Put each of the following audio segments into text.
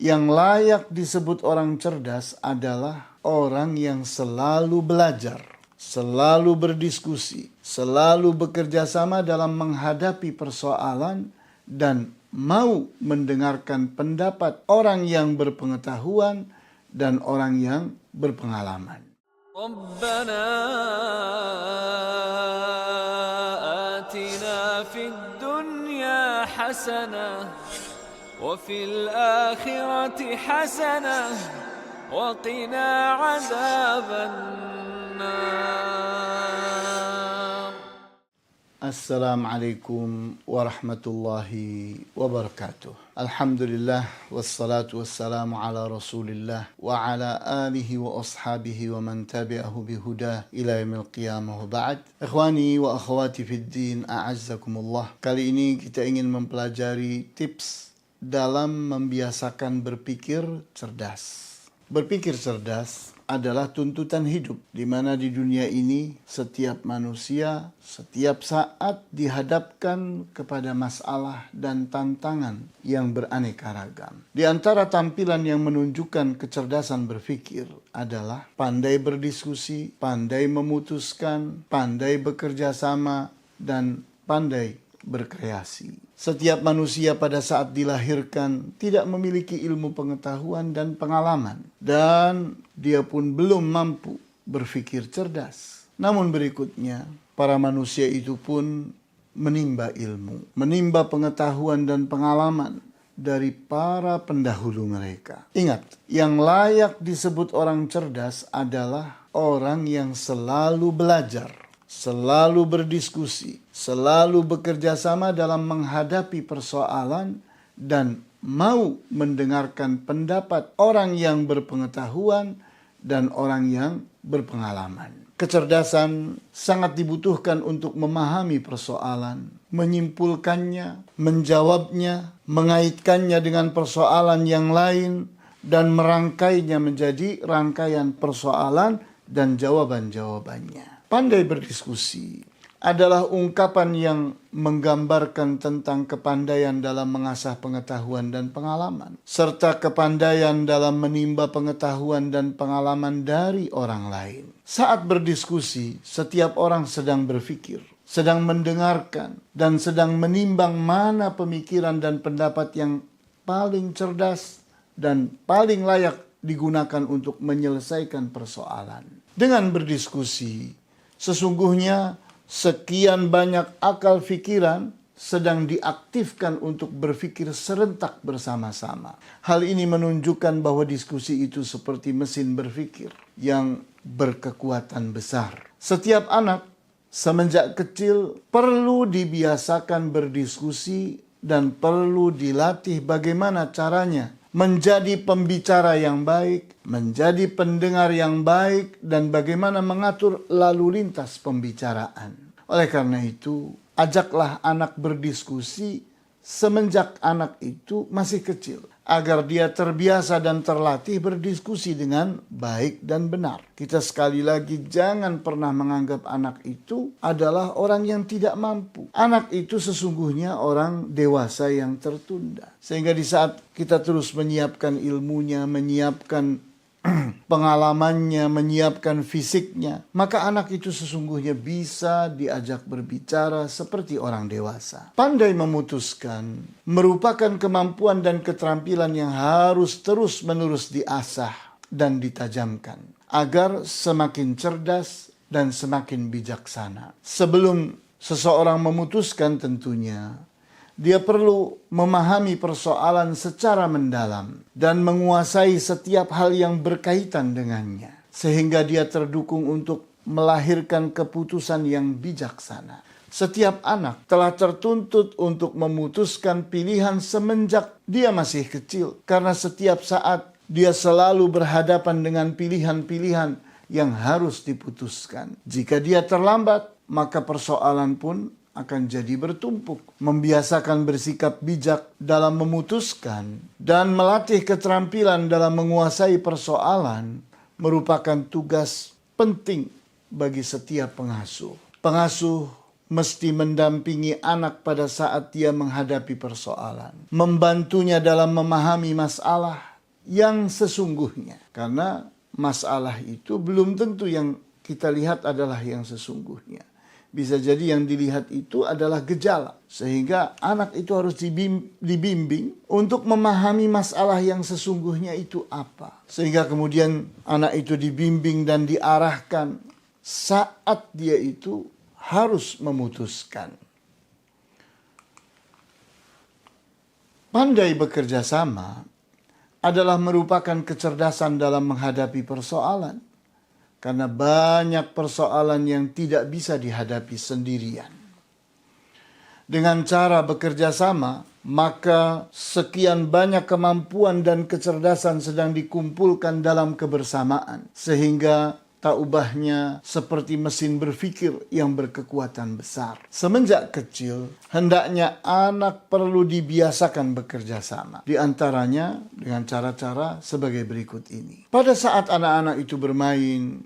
Yang layak disebut orang cerdas adalah orang yang selalu belajar, selalu berdiskusi, selalu bekerja sama dalam menghadapi persoalan, dan mau mendengarkan pendapat orang yang berpengetahuan dan orang yang berpengalaman. ربنا آتنا في الدنيا حسنة وفي الآخرة حسنة وقنا عذاب النار. Assalamualaikum warahmatullahi wabarakatuh. Alhamdulillah wassalatu wassalamu ala Rasulillah wa ala alihi wa ashabihi wa man tabi'ahu bihudah ila yaumil qiyamah wa ba'd. Ikhwani wa akhwati fid din, a'azzakumullah. Kali ini kita ingin mempelajari tips dalam membiasakan berpikir cerdas. Berpikir cerdas adalah tuntutan hidup, di mana di dunia ini setiap manusia setiap saat dihadapkan kepada masalah dan tantangan yang beraneka ragam. Di antara tampilan yang menunjukkan kecerdasan berpikir adalah pandai berdiskusi, pandai memutuskan, pandai bekerja sama, dan pandai berkreasi. Setiap manusia pada saat dilahirkan tidak memiliki ilmu pengetahuan dan pengalaman, dan dia pun belum mampu berpikir cerdas. Namun berikutnya, para manusia itu pun menimba ilmu, menimba pengetahuan dan pengalaman dari para pendahulu mereka. Ingat, yang layak disebut orang cerdas adalah orang yang selalu belajar, selalu berdiskusi, selalu bekerja sama dalam menghadapi persoalan, dan mau mendengarkan pendapat orang yang berpengetahuan dan orang yang berpengalaman. Kecerdasan sangat dibutuhkan untuk memahami persoalan, menyimpulkannya, menjawabnya, mengaitkannya dengan persoalan yang lain, dan merangkainya menjadi rangkaian persoalan dan jawaban-jawabannya. Pandai berdiskusi adalah ungkapan yang menggambarkan tentang kepandaian dalam mengasah pengetahuan dan pengalaman, serta kepandaian dalam menimba pengetahuan dan pengalaman dari orang lain. Saat berdiskusi, setiap orang sedang berpikir, sedang mendengarkan, dan sedang menimbang mana pemikiran dan pendapat yang paling cerdas dan paling layak digunakan untuk menyelesaikan persoalan. Dengan berdiskusi, sesungguhnya sekian banyak akal pikiran sedang diaktifkan untuk berpikir serentak bersama-sama. Hal ini menunjukkan bahwa diskusi itu seperti mesin berpikir yang berkekuatan besar. Setiap anak semenjak kecil perlu dibiasakan berdiskusi dan perlu dilatih bagaimana caranya menjadi pembicara yang baik, menjadi pendengar yang baik, dan bagaimana mengatur lalu lintas pembicaraan. Oleh karena itu, ajaklah anak berdiskusi semenjak anak itu masih kecil, agar dia terbiasa dan terlatih berdiskusi dengan baik dan benar. Kita sekali lagi jangan pernah menganggap anak itu adalah orang yang tidak mampu. Anak itu sesungguhnya orang dewasa yang tertunda. Sehingga di saat kita terus menyiapkan ilmunya, menyiapkan pengalamannya, menyiapkan fisiknya, maka anak itu sesungguhnya bisa diajak berbicara seperti orang dewasa. Pandai memutuskan merupakan kemampuan dan keterampilan yang harus terus-menerus diasah dan ditajamkan agar semakin cerdas dan semakin bijaksana. Sebelum seseorang memutuskan, tentunya dia perlu memahami persoalan secara mendalam dan menguasai setiap hal yang berkaitan dengannya, sehingga dia terdukung untuk melahirkan keputusan yang bijaksana. Setiap anak telah tertuntut untuk memutuskan pilihan semenjak dia masih kecil, karena setiap saat dia selalu berhadapan dengan pilihan-pilihan yang harus diputuskan. Jika dia terlambat, maka persoalan pun akan jadi bertumpuk. Membiasakan bersikap bijak dalam memutuskan dan melatih keterampilan dalam menguasai persoalan merupakan tugas penting bagi setiap pengasuh. Pengasuh mesti mendampingi anak pada saat dia menghadapi persoalan, membantunya dalam memahami masalah yang sesungguhnya. Karena masalah itu belum tentu yang kita lihat adalah yang sesungguhnya. Bisa jadi yang dilihat itu adalah gejala. Sehingga anak itu harus dibimbing untuk memahami masalah yang sesungguhnya itu apa. Sehingga kemudian anak itu dibimbing dan diarahkan saat dia itu harus memutuskan. Pandai bekerja sama adalah merupakan kecerdasan dalam menghadapi persoalan. Karena banyak persoalan yang tidak bisa dihadapi sendirian. Dengan cara bekerja sama, maka sekian banyak kemampuan dan kecerdasan sedang dikumpulkan dalam kebersamaan. Sehingga tak ubahnya seperti mesin berpikir yang berkekuatan besar. Semenjak kecil, hendaknya anak perlu dibiasakan bekerja sama. Di antaranya dengan cara-cara sebagai berikut ini. Pada saat anak-anak itu bermain,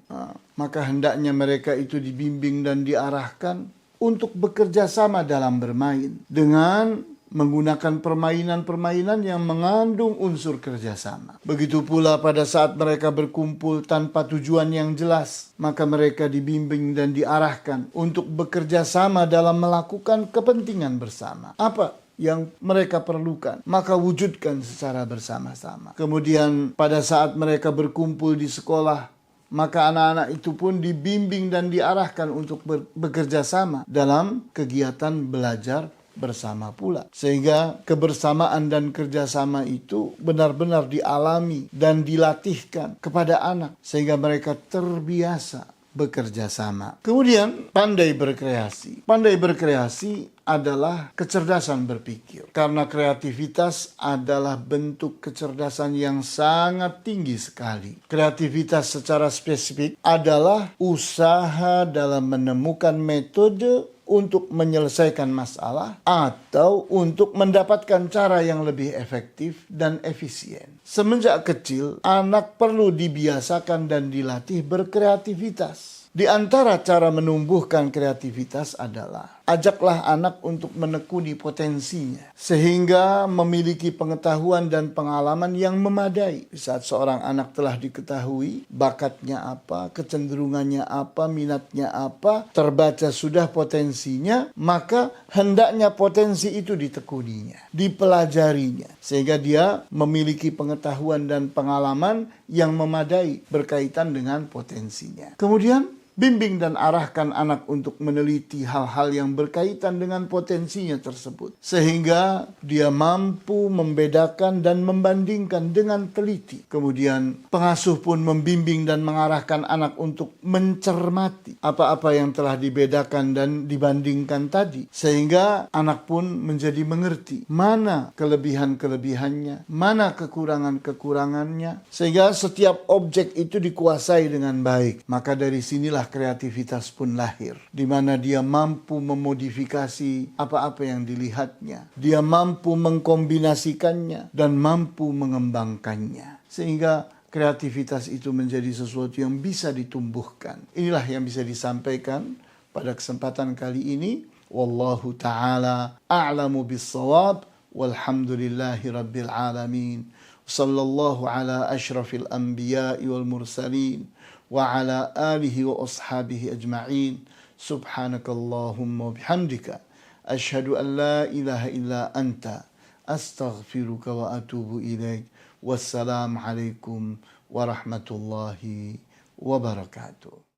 maka hendaknya mereka itu dibimbing dan diarahkan untuk bekerja sama dalam bermain. Dengan menggunakan permainan-permainan yang mengandung unsur kerjasama. Begitu pula pada saat mereka berkumpul tanpa tujuan yang jelas, maka mereka dibimbing dan diarahkan untuk bekerja sama dalam melakukan kepentingan bersama. Apa yang mereka perlukan, maka wujudkan secara bersama-sama. Kemudian pada saat mereka berkumpul di sekolah, maka anak-anak itu pun dibimbing dan diarahkan untuk bekerja sama dalam kegiatan belajar bersama pula. Sehingga kebersamaan dan kerjasama itu benar-benar dialami dan dilatihkan kepada anak. Sehingga mereka terbiasa bekerja sama. Kemudian pandai berkreasi. Pandai berkreasi adalah kecerdasan berpikir. Karena kreativitas adalah bentuk kecerdasan yang sangat tinggi sekali. Kreativitas secara spesifik adalah usaha dalam menemukan metode untuk menyelesaikan masalah atau untuk mendapatkan cara yang lebih efektif dan efisien. Semenjak kecil, anak perlu dibiasakan dan dilatih berkreativitas. Di antara cara menumbuhkan kreativitas adalah ajaklah anak untuk menekuni potensinya sehingga memiliki pengetahuan dan pengalaman yang memadai. Di saat seorang anak telah diketahui bakatnya apa, kecenderungannya apa, minatnya apa, terbaca sudah potensinya, maka hendaknya potensi itu ditekuninya, dipelajarinya sehingga dia memiliki pengetahuan dan pengalaman yang memadai berkaitan dengan potensinya. Kemudian bimbing dan arahkan anak untuk meneliti hal-hal yang berkaitan dengan potensinya tersebut. Sehingga dia mampu membedakan dan membandingkan dengan teliti. Kemudian pengasuh pun membimbing dan mengarahkan anak untuk mencermati apa-apa yang telah dibedakan dan dibandingkan tadi. Sehingga anak pun menjadi mengerti mana kelebihan-kelebihannya, mana kekurangan-kekurangannya. Sehingga setiap objek itu dikuasai dengan baik. Maka dari sinilah kreativitas pun lahir, di mana dia mampu memodifikasi apa-apa yang dilihatnya, dia mampu mengkombinasikannya dan mampu mengembangkannya, sehingga kreativitas itu menjadi sesuatu yang bisa ditumbuhkan. Inilah yang bisa disampaikan pada kesempatan kali ini. Wallahu ta'ala a'lamu bis-shawab, walhamdulillahi rabbil alamin. Sallallahu ala asyrafil anbiya'i wal mursalin wa ala alihi wa ashabihi ajma'in. Subhanakallahumma bihamdika asyhadu an la ilaha illa anta astaghfiruka wa atubu ilaik. Wassalamu alaikum warahmatullahi wabarakatuh.